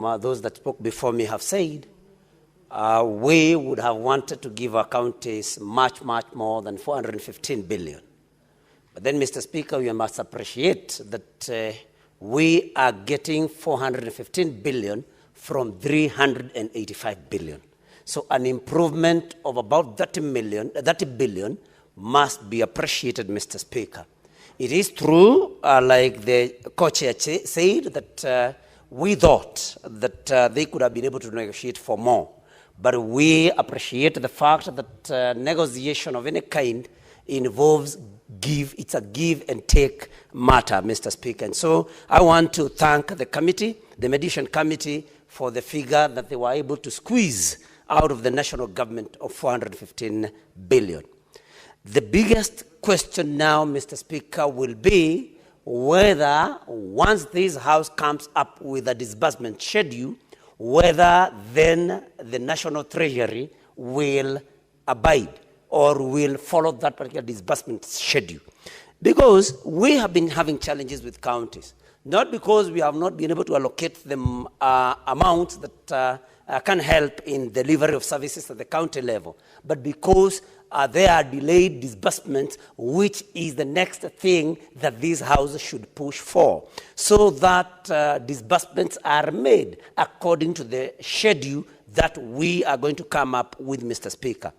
those that spoke before me have said, we would have wanted to give our counties much, much more than 415 billion. But then, Mr. Speaker, we must appreciate that we are getting 415 billion from 385 billion. So an improvement of about 30 billion must be appreciated, Mr. Speaker. It is true, like the co-chair said, that we thought that they could have been able to negotiate for more. But we appreciate the fact that negotiation of any kind involves it's a give and take matter, Mr. Speaker. And so I want to thank the committee, the mediation committee, for the figure that they were able to squeeze out of the national government of 415 billion. The biggest question now, Mr. Speaker, will be whether once this House comes up with a disbursement schedule, whether then the National Treasury will abide or will follow that particular disbursement schedule. Because we have been having challenges with counties, not because we have not been able to allocate them amounts that can help in delivery of services at the county level, but because there are delayed disbursements, which is the next thing that this House should push for, so that disbursements are made according to the schedule that we are going to come up with, Mr. Speaker.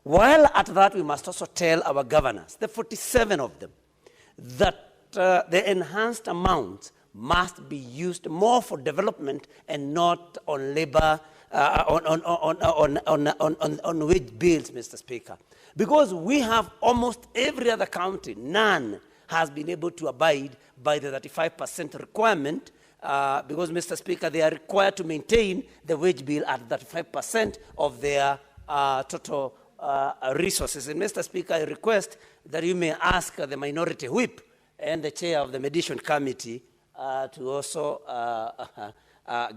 While at that, we must also tell our governors, the 47 of them, that the enhanced amounts must be used more for development and not on labor, on wage bills, Mr. Speaker. Because we have almost every other county, none has been able to abide by the 35% requirement, because, Mr. Speaker, they are required to maintain the wage bill at 35% of their total resources. And, Mr. Speaker, I request that you may ask the minority whip and the chair of the mediation committee to also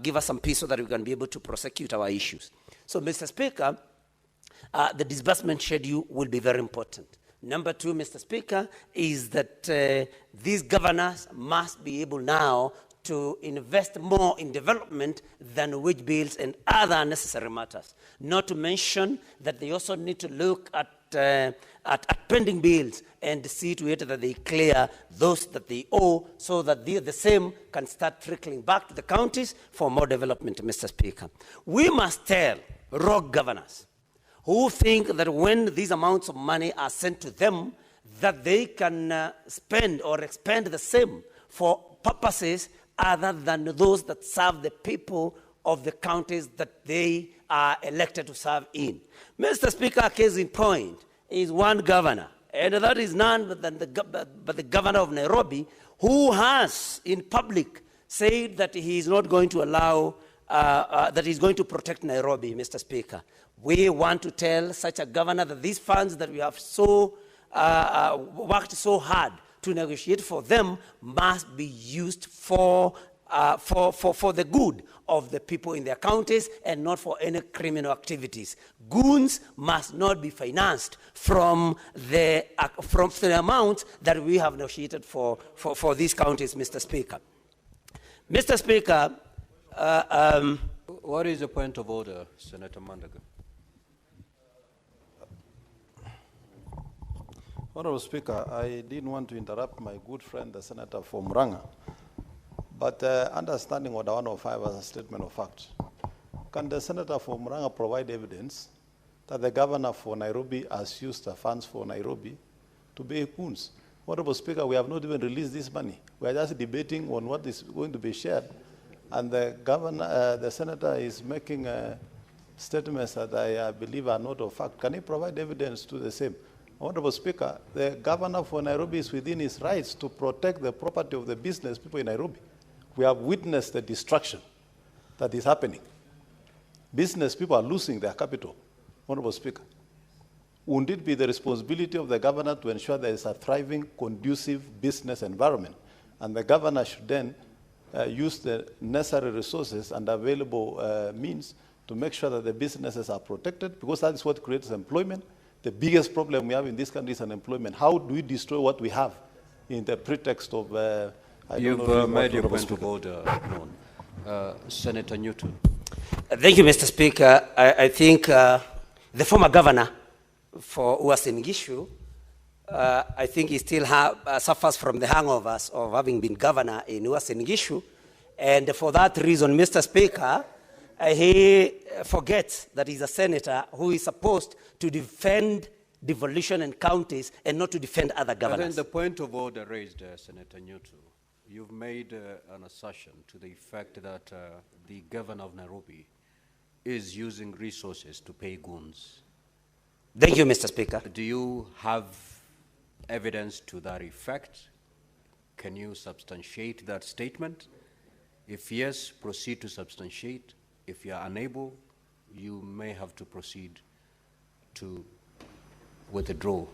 give us some peace so that we can be able to prosecute our issues. So, Mr. Speaker, the disbursement schedule will be very important. Number two, Mr. Speaker, is that these governors must be able now to invest more in development than wage bills and other unnecessary matters. Not to mention that they also need to look at pending bills and see to it that they clear those that they owe, so that the same can start trickling back to the counties for more development, Mr. Speaker. We must tell rogue governors who think that when these amounts of money are sent to them, that they can spend or expend the same for purposes other than those that serve the people of the counties that they are elected to serve in. Mr. Speaker, a case in point is one governor, and that is none but the governor of Nairobi, who has in public said that he is not going to allow, that he's going to protect Nairobi, Mr. Speaker. We want to tell such a governor that these funds that we have worked so hard to negotiate for them must be used for the good of the people in their counties and not for any criminal activities. Goons must not be financed from the amounts that we have negotiated for these counties, Mr. Speaker. Mr. Speaker, what is the point of order, Senator Mandago? Honorable Speaker, I didn't want to interrupt my good friend, the Senator from Murang'a, but understanding Order 105 as a statement of fact, can the Senator from Murang'a provide evidence that the governor for Nairobi has used the funds for Nairobi to pay goons? Honorable Speaker, we have not even released this money. We are just debating on what is going to be shared, and the governor, the Senator is making statements that I believe are not of fact. Can he provide evidence to the same? Honorable Speaker, the governor for Nairobi is within his rights to protect the property of the business people in Nairobi. We have witnessed the destruction that is happening. Business people are losing their capital. Honorable Speaker, wouldn't it be the responsibility of the governor to ensure there is a thriving, conducive business environment? And the governor should then use the necessary resources and available means to make sure that the businesses are protected, because that is what creates employment. The biggest problem we have in this country is unemployment. How do we destroy what we have in the pretext of... You've made your point of order known. Senator Nyutu. Thank you, Mr. Speaker. I think the former governor for Uasin Gishu, I think he still suffers from the hangovers of having been governor in Uasin Gishu. And for that reason, Mr. Speaker, he forgets that he's a senator who is supposed to defend devolution and counties and not to defend other governors. And then the point of order raised, Senator Nyutu, you've made an assertion to the effect that the governor of Nairobi is using resources to pay goons. Thank you, Mr. Speaker. Do you have evidence to that effect? Can you substantiate that statement? If yes, proceed to substantiate. If you are unable, you may have to proceed to withdraw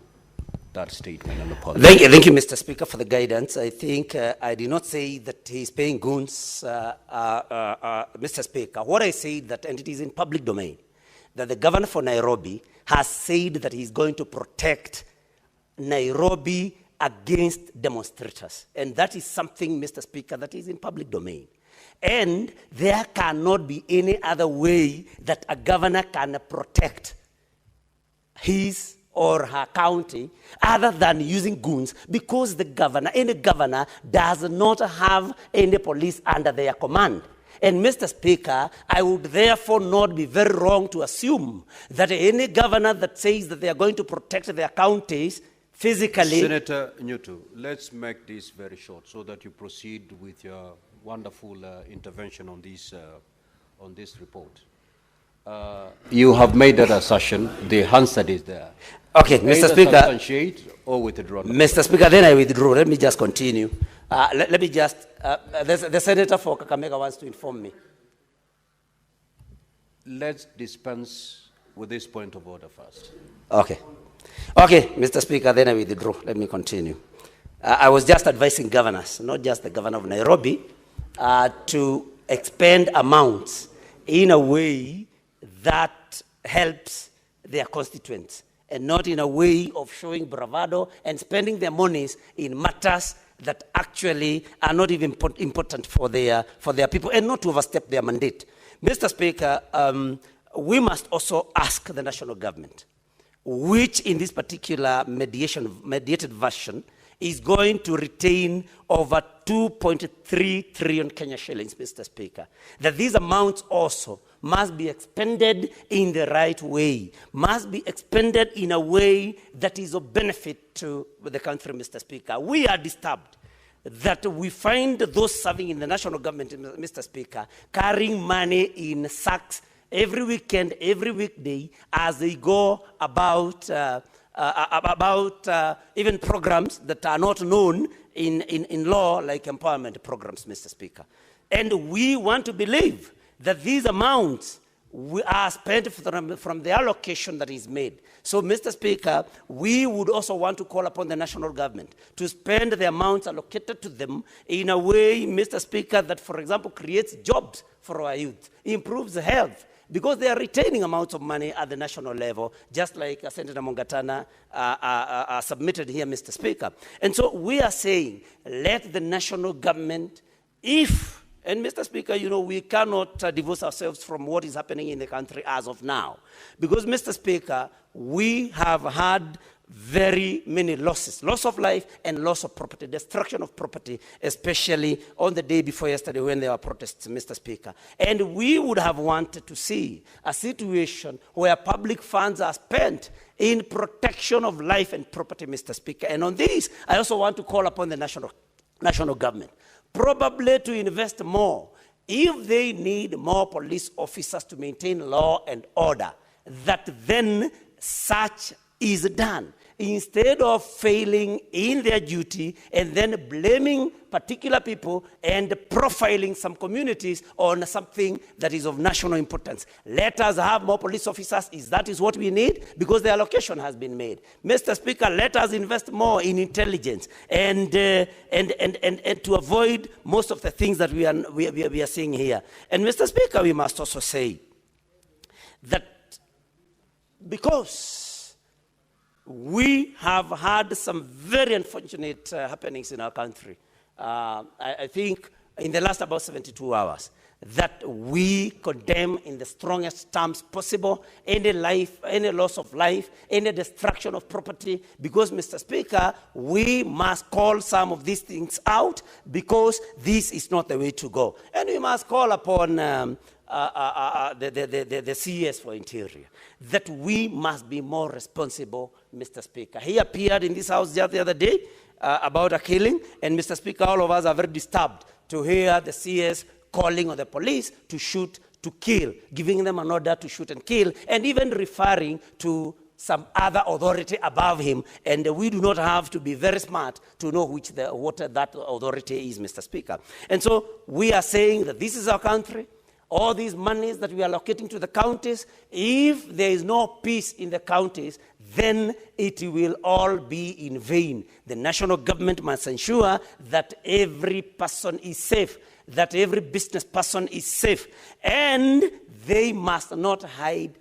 that statement and apologize. Thank you, Mr. Speaker, for the guidance. I think I did not say that he's paying goons, Mr. Speaker. What I said that, and it is in public domain, that the governor for Nairobi has said that he's going to protect Nairobi against demonstrators. And that is something, Mr. Speaker, that is in public domain. And there cannot be any other way that a governor can protect his or her county other than using goons, because the governor, any governor, does not have any police under their command. And Mr. Speaker, I would therefore not be very wrong to assume that any governor that says that they are going to protect their counties physically... Senator Nyutu, let's make this very short so that you proceed with your wonderful intervention on this report. You have made that assertion. The answer is there. Okay, Mr. Speaker. Substantiate or withdraw. Mr. Speaker, then I withdraw. Let me just continue. Let me just, the senator for Kakamega wants to inform me. Let's dispense with this point of order first. Okay. Okay, Mr. Speaker, then I withdraw. Let me continue. I was just advising governors, not just the governor of Nairobi, to expend amounts in a way that helps their constituents, and not in a way of showing bravado and spending their monies in matters that actually are not even important for their people, and not to overstep their mandate. Mr. Speaker, we must also ask the national government, which in this particular mediated version is going to retain over 2.3 trillion Kenya shillings, Mr. Speaker, that these amounts also must be expended in the right way, must be expended in a way that is of benefit to the country, Mr. Speaker. We are disturbed that we find those serving in the national government, Mr. Speaker, carrying money in sacks every weekend, every weekday, as they go about even programs that are not known in law, like empowerment programs, Mr. Speaker. And we want to believe that these amounts are spent from the allocation that is made. So, Mr. Speaker, we would also want to call upon the national government to spend the amounts allocated to them in a way, Mr. Speaker, that, for example, creates jobs for our youth, improves health, because they are retaining amounts of money at the national level, just like Senator Mongatana submitted here, Mr. Speaker. And so we are saying, let the national government, and Mr. Speaker, you know, we cannot divorce ourselves from what is happening in the country as of now. Because, Mr. Speaker, we have had very many losses, loss of life and loss of property, destruction of property, especially on the day before yesterday when there were protests, Mr. Speaker. And we would have wanted to see a situation where public funds are spent in protection of life and property, Mr. Speaker. And on this, I also want to call upon the national government, probably to invest more. If they need more police officers to maintain law and order, that then such is done, instead of failing in their duty and then blaming particular people and profiling some communities on something that is of national importance. Let us have more police officers, that is what we need, because the allocation has been made. Mr. Speaker, let us invest more in intelligence and to avoid most of the things that we are seeing here. And Mr. Speaker, we must also say that because we have had some very unfortunate happenings in our country. I think in the last about 72 hours, that we condemn in the strongest terms possible any loss of life, any destruction of property, because, Mr. Speaker, we must call some of these things out, because this is not the way to go. And we must call upon the CS for Interior that we must be more responsible, Mr. Speaker. He appeared in this house just the other day about a killing, and, Mr. Speaker, all of us are very disturbed to hear the CS calling on the police to shoot, to kill, giving them an order to shoot and kill, and even referring to some other authority above him. And we do not have to be very smart to know what that authority is, Mr. Speaker. And so we are saying that this is our country. All these monies that we are allocating to the counties, if there is no peace in the counties, then it will all be in vain. The national government must ensure that every person is safe, that every business person is safe, and they must not hide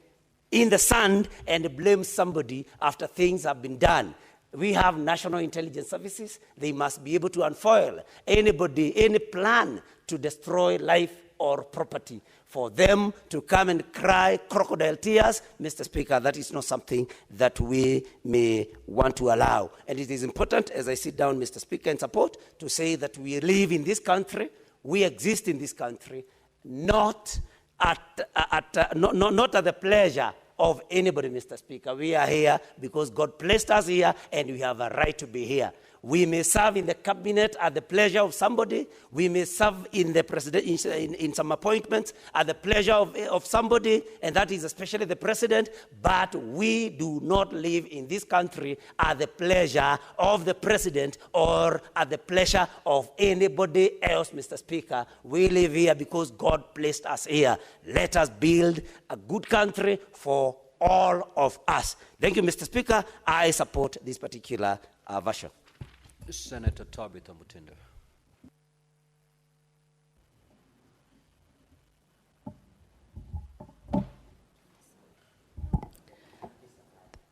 in the sand and blame somebody after things have been done. We have national intelligence services. They must be able to unfoil anybody, any plan to destroy life or property. For them to come and cry crocodile tears, Mr. Speaker, that is not something that we may want to allow. And it is important, as I sit down, Mr. Speaker, in support, to say that we live in this country, we exist in this country, not at the pleasure of anybody, Mr. Speaker. We are here because God placed us here, and we have a right to be here. We may serve in the cabinet at the pleasure of somebody. We may serve in the president in some appointments at the pleasure of somebody, and that is especially the president. But we do not live in this country at the pleasure of the president or at the pleasure of anybody else, Mr. Speaker. We live here because God placed us here. Let us build a good country for all of us. Thank you, Mr. Speaker. I support this particular version. Senator Tabitha Mutinda.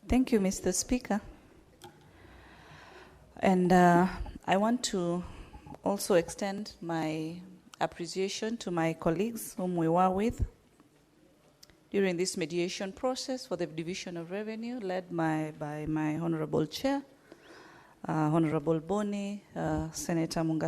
Thank you, Mr. Speaker. And I want to also extend my appreciation to my colleagues whom we were with during this mediation process for the Division of Revenue, led by my Honorable Chair, Honorable Boni, Senator Munga.